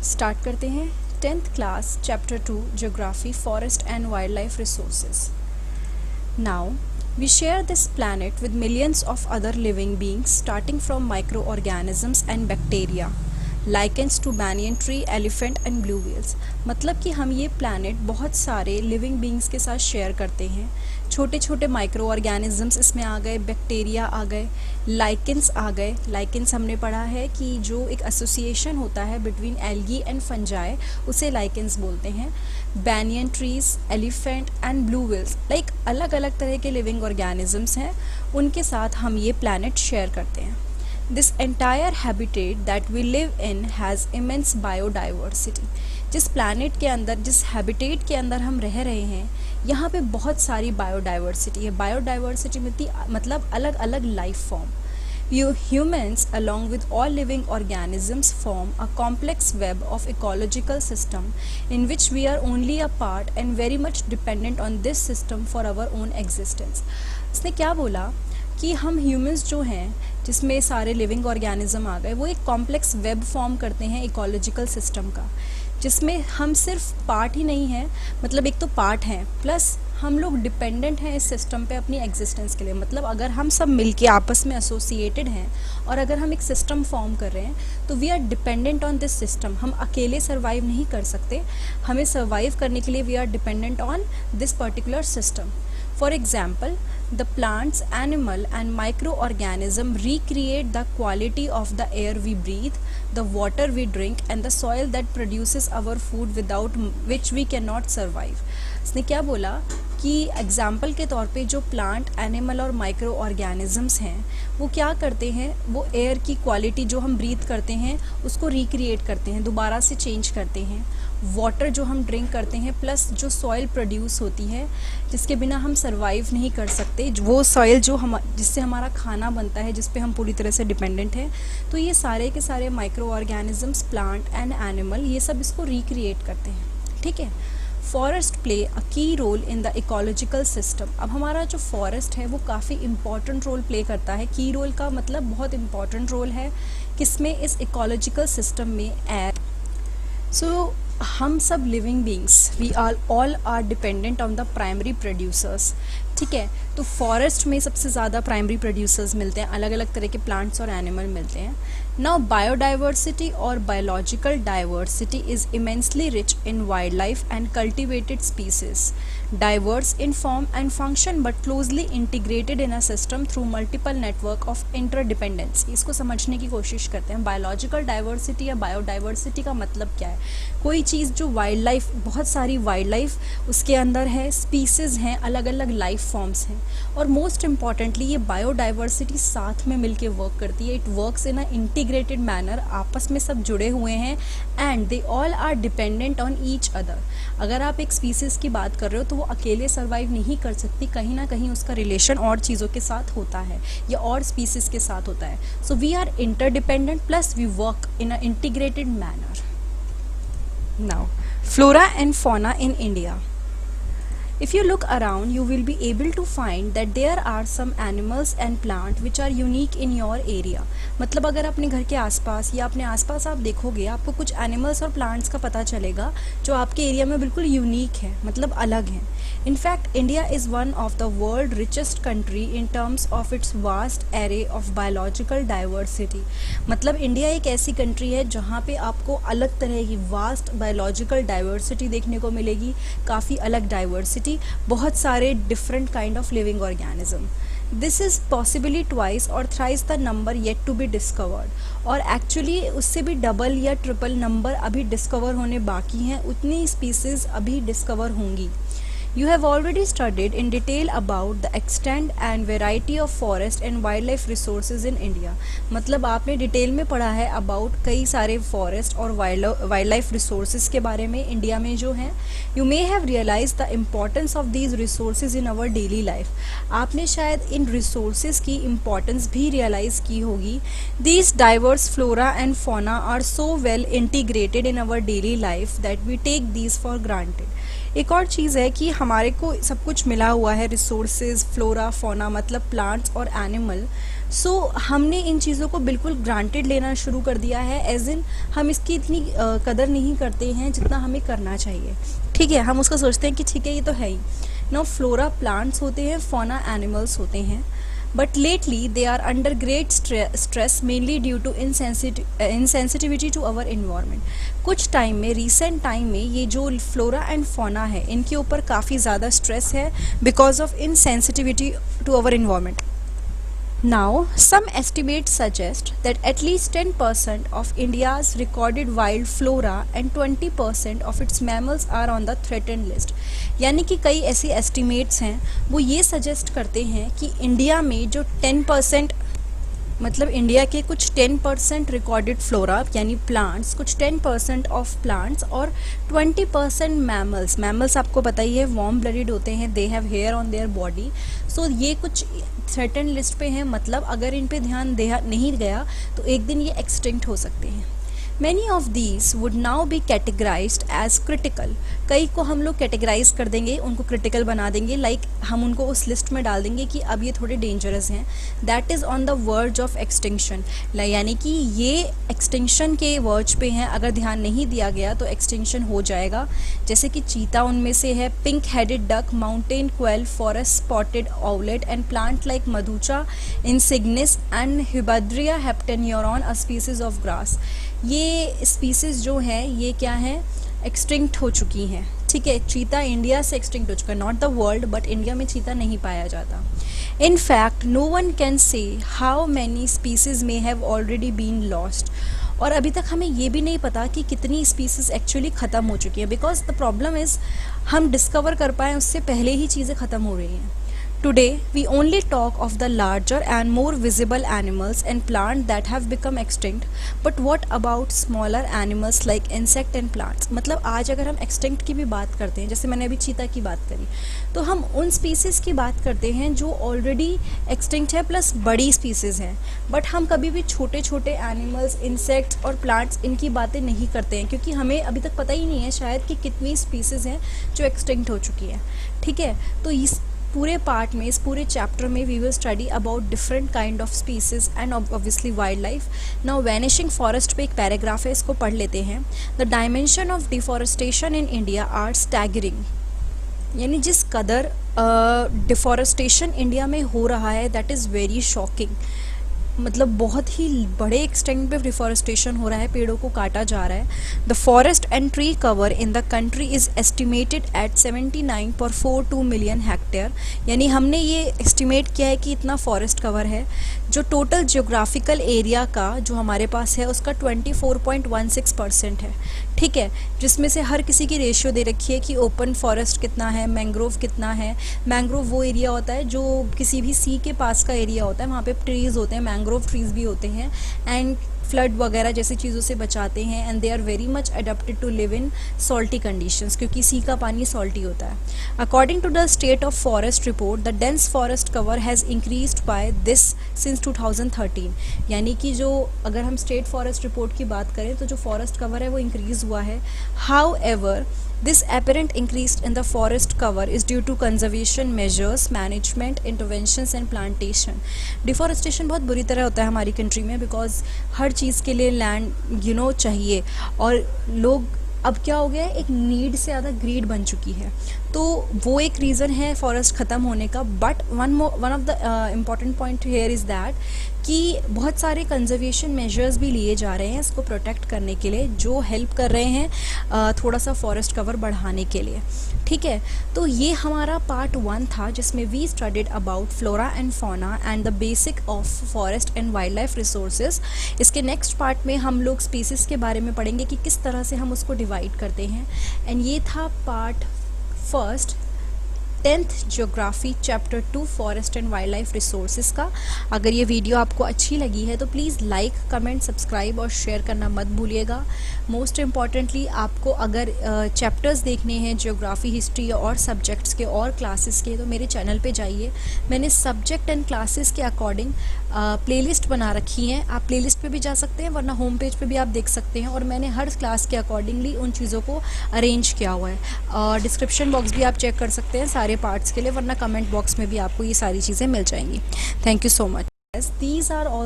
Start करते हैं 10th class chapter 2 geography forest and wild life resources. Now, we share this planet with millions of other living beings starting from microorganisms and bacteria, lichens to banyan tree, elephant and blue whales. मतलब कि हम ये planet बहुत सारे living beings के साथ share करते हैं. छोटे छोटे माइक्रो ऑर्गेनिजम्स इसमें आ गए, बैक्टीरिया आ गए, लाइकेंस आ गए. लाइकेंस हमने पढ़ा है कि जो एक एसोसिएशन होता है बिटवीन एल्गी एंड फंजाई, उसे लाइकेंस बोलते हैं. Banyan trees, elephant and blue whales, like अलग अलग तरह के लिविंग ऑर्गेनिजम्स हैं, उनके साथ हम ये प्लैनेट शेयर करते हैं. This entire habitat that we live in has immense biodiversity. जिस प्लैनेट के अंदर, जिस हैबिटेट के अंदर हम रह रहे हैं, यहाँ पे बहुत सारी बायोडाइवर्सिटी है. बायोडाइवर्सिटी मतलब अलग अलग life form. Humans, along with all living organisms, form a complex web of ecological system in which we are only a part and very much dependent on this system for our own existence. इसने क्या बोला कि हम humans जो हैं, जिसमें सारे living organism आ गए, वो एक कॉम्प्लेक्स वेब फॉर्म करते हैं इकोलॉजिकल सिस्टम का, जिसमें हम सिर्फ पार्ट ही नहीं हैं, मतलब एक तो पार्ट हैं, प्लस हम लोग डिपेंडेंट हैं इस सिस्टम पे अपनी एग्जिस्टेंस के लिए. मतलब अगर हम सब मिलके आपस में एसोसिएटेड हैं और अगर हम एक सिस्टम फॉर्म कर रहे हैं तो we are dependent on this system. हम अकेले सर्वाइव नहीं कर सकते, हमें सर्वाइव करने के लिए we are dependent on this particular system. For example, the plants, animal and microorganism recreate the quality of the air we breathe, the water we drink and the soil that produces our food without which we cannot survive. इसने क्या बोला कि example के तौर पे जो plant, animal और micro organisms हैं, वो क्या करते हैं, वो एयर की क्वालिटी जो हम ब्रीथ करते हैं उसको रिक्रिएट करते हैं, दोबारा से चेंज करते हैं. वाटर जो हम ड्रिंक करते हैं, प्लस जो सॉइल प्रोड्यूस होती है जिसके बिना हम सर्वाइव नहीं कर सकते, वो सॉइल जो हम, जिससे हमारा खाना बनता है, जिस पे हम पूरी तरह से डिपेंडेंट हैं, तो ये सारे के सारे micro organisms, plant and animal, ये सब इसको रिक्रिएट करते हैं. ठीक है. Forest play a key role in the ecological system. अब हमारा जो फॉरेस्ट है वो काफ़ी इम्पॉर्टेंट रोल प्ले करता है. की रोल का मतलब बहुत इम्पॉर्टेंट रोल है किसमें, इस इकोलॉजिकल सिस्टम में. सो हम सब living beings, we all are dependent on the primary producers. ठीक है. तो फॉरेस्ट में सबसे ज़्यादा प्राइमरी प्रोड्यूसर्स मिलते हैं, अलग अलग तरह के प्लांट्स और एनिमल मिलते हैं. नाउ बायोडाइवर्सिटी और biological diversity is immensely rich in wild life and cultivated species, diverse in form and function but closely integrated in a system through multiple network of interdependency. इसको समझने की कोशिश करते हैं. बायोलॉजिकल डाइवर्सिटी या biodiversity का मतलब क्या है? कोई चीज़ जो वाइल्ड लाइफ, बहुत सारी वाइल्ड लाइफ उसके अंदर है, स्पीसीज हैं, अलग अलग लाइफ फॉर्म्स हैं, और मोस्ट इम्पॉर्टेंटली ये बायोडाइवर्सिटी साथ में मिलके वर्क करती है. It works in a integrated manner, आपस में सब जुड़े हुए हैं, and they all are dependent on each other. अगर आप एक स्पीसीज की बात कर रहे हो तो वो अकेले सर्वाइव नहीं कर सकती, कहीं ना कहीं उसका रिलेशन और चीज़ों के साथ होता है या और स्पीसीज के साथ होता है. So we are interdependent plus we work in a integrated manner. Now flora and fauna in India. If you look around, you will be able to find that there are some animals and plants which are unique in your area. मतलब अगर अपने घर के आसपास या अपने आसपास आप देखोगे, आपको कुछ एनिमल्स और प्लांट्स का पता चलेगा जो आपके एरिया में बिल्कुल यूनिक है, मतलब अलग हैं. In fact India is one of the world richest country in terms of its vast array of biological diversity. मतलब इंडिया एक ऐसी कंट्री है जहाँ पे आपको अलग तरह की वास्ट बायोलॉजिकल डाइवर्सिटी देखने को मिलेगी, काफ़ी अलग डाइवर्सिटी, बहुत सारे different kind of living organism. This is possibly twice और thrice the number yet to be discovered. और एक्चुअली उससे भी डबल या ट्रिपल नंबर अभी डिस्कवर होने बाकी हैं, उतनी स्पीसीज अभी डिस्कवर होंगी. You have already studied in detail about the extent and variety of forest and wildlife resources in India. मतलब आपने डिटेल में पढ़ा है अबाउट कई सारे फॉरेस्ट और वाइल्ड लाइफ रिसोर्सेज के बारे में इंडिया में जो हैं. You may have realise the importance of these resources in our daily life. आपने शायद इन रिसोर्सेज की इम्पॉर्टेंस भी रियलाइज़ की होगी. These diverse flora and fauna are so well integrated in our daily life that we take these for granted. एक और चीज़ है कि हमारे को सब कुछ मिला हुआ है, रिसोर्सेज, फ्लोरा, फौना मतलब प्लांट्स और एनिमल, सो हमने इन चीज़ों को बिल्कुल ग्रांटेड लेना शुरू कर दिया है, एज इन हम इसकी इतनी कदर नहीं करते हैं जितना हमें करना चाहिए। ठीक है, हम उसका सोचते हैं कि ठीक है ये तो है ही। नाउ फ्लोरा प्लांट्स होते हैं, फौना एनिमल्स होते हैं, but lately they are under great stress mainly due to insensitivity to our environment। कुछ टाइम में, रिसेंट टाइम में, ये जो फ्लोरा एंड फौना है इनके ऊपर काफ़ी ज़्यादा स्ट्रेस है because of insensitivity to our environment। Now, some estimates suggest that at least 10% of India's recorded wild flora and 20% of its mammals are on the threatened list। यानी कि कई ऐसी एस्टिमेट्स हैं वो ये सजेस्ट करते हैं कि इंडिया में जो 10%, मतलब इंडिया के कुछ 10% रिकॉर्डेड फ्लोरा यानी प्लांट्स, कुछ 10% ऑफ प्लांट्स और 20% मैमल्स आपको पता ही है वार्म ब्लडेड होते हैं, they have hair on their body. So ये कुछ थ्रेटन लिस्ट पे हैं, मतलब अगर इन पे ध्यान दिया नहीं गया तो एक दिन ये एक्सटिंक्ट हो सकते हैं। Many of these would now be categorized as critical। कई को हम लोग कैटेगराइज कर देंगे, उनको क्रिटिकल बना देंगे, लाइक हम उनको उस लिस्ट में डाल देंगे कि अब ये थोड़े डेंजरस हैं। That is on the verge of extinction, यानी कि ये एक्सटिंक्शन के वर्ज पे हैं, अगर ध्यान नहीं दिया गया तो एक्सटिंक्शन हो जाएगा। जैसे कि चीता उनमें से है, pink headed duck, mountain quail, forest spotted owlet and plant like Madhuca insignis and हिबद्रिया heptaneuron a species of grass. ये स्पीसीज़ जो हैं ये क्या हैं, एक्सटिंक्ट हो चुकी हैं। ठीक है, चीता इंडिया से एक्सटिंक्ट हो चुका है, not the world but India में चीता नहीं पाया जाता। In fact no one can say how many species may have already been lost. और अभी तक हमें ये भी नहीं पता कि कितनी स्पीसीज एक्चुअली ख़त्म हो चुकी है, बिकॉज द प्रॉब्लम इज़ हम डिस्कवर कर पाएँ उससे पहले ही चीज़ें ख़त्म हो रही हैं। Today, we only talk of the larger and more visible animals and plants that have become extinct, but what about smaller animals like insect and plants? मतलब आज अगर हम extinct की भी बात करते हैं, जैसे मैंने अभी चीता की बात करी, तो हम उन species की बात करते हैं जो already extinct है प्लस बड़ी species हैं, बट हम कभी भी छोटे छोटे animals, insects और plants इनकी बातें नहीं करते हैं, क्योंकि हमें अभी तक पता ही नहीं है शायद कि कितनी species हैं जो extinct हो चुकी है। ठीक है, तो इस पूरे पार्ट में, इस पूरे चैप्टर में we will study about different kind of species and obviously wild life. Now vanishing forest पे एक पैराग्राफ है, इसको पढ़ लेते हैं। The dimension of deforestation in India are staggering. यानी जिस कदर डिफॉरेस्टेशन इंडिया में हो रहा है दैट इज़ वेरी शॉकिंग। मतलब बहुत ही बड़े एक्सटेंट पे डिफॉरेस्टेशन हो रहा है, पेड़ों को काटा जा रहा है। The forest and tree cover in the country is estimated at 79.42 million hectare. यानी हमने ये एस्टिमेट किया है कि इतना फॉरेस्ट कवर है, जो टोटल जियोग्राफिकल एरिया का जो हमारे पास है उसका 24.16% है। ठीक है, जिसमें से हर किसी की रेशियो दे रखी है कि ओपन फॉरेस्ट कितना है, मैंग्रोव कितना है। मैंग्रोव वो एरिया होता है जो किसी भी सी के पास का एरिया होता है, वहाँ पे ट्रीज़ होते हैं, मैंग्रोव ट्रीज़ भी होते हैं, एंड फ्लड वगैरह जैसी चीज़ों से बचाते हैं, and they are very much adapted to live in salty conditions, क्योंकि सी का पानी सॉल्टी होता है। According to the state of forest report, the dense forest cover has increased by this since 2013। यानी कि जो अगर हम स्टेट फॉरेस्ट रिपोर्ट की बात करें तो जो फॉरेस्ट कवर है वो इंक्रीज़ हुआ है। How ever this apparent increase in the forest cover is due to conservation measures, management, interventions and plantation। Deforestation बहुत बुरी तरह होता है हमारी कंट्री में, बिकॉज हर चीज़ के लिए लैंड चाहिए, और लोग अब क्या हो गया है, एक नीड से ज़्यादा ग्रीड बन चुकी है, तो वो एक रीज़न है फॉरेस्ट ख़त्म होने का। But one of the important point here is that कि बहुत सारे कंजर्वेशन मेजर्स भी लिए जा रहे हैं इसको प्रोटेक्ट करने के लिए, जो हेल्प कर रहे हैं थोड़ा सा फॉरेस्ट कवर बढ़ाने के लिए। ठीक है, तो ये हमारा पार्ट 1 था जिसमें we studied about flora and fauna and the basic of forest and wild life resources. इसके नेक्स्ट पार्ट में हम लोग स्पीसीज़ के बारे में पढ़ेंगे कि किस तरह से हम उसको डिवाइड करते हैं। एंड ये था part 1 10th geography chapter 2 forest and wild life resources का। अगर ये वीडियो आपको अच्छी लगी है तो प्लीज़ लाइक, कमेंट, सब्सक्राइब और शेयर करना मत भूलिएगा। मोस्ट इम्पॉर्टेंटली आपको अगर चैप्टर्स देखने हैं ज्योग्राफी, हिस्ट्री और सब्जेक्ट्स के और क्लासेस के, तो मेरे चैनल पे जाइए। मैंने सब्जेक्ट एंड क्लासेस के अकॉर्डिंग प्लेलिस्ट बना रखी हैं, आप प्लेलिस्ट पे भी जा सकते हैं, वरना होम पेज पे भी आप देख सकते हैं। और मैंने हर क्लास के अकॉर्डिंगली उन चीज़ों को अरेंज किया हुआ है। डिस्क्रिप्शन बॉक्स भी आप चेक कर सकते हैं सारे पार्ट्स के लिए, वरना कमेंट बॉक्स में भी आपको ये सारी चीज़ें मिल जाएंगी। Thank you so much. these are also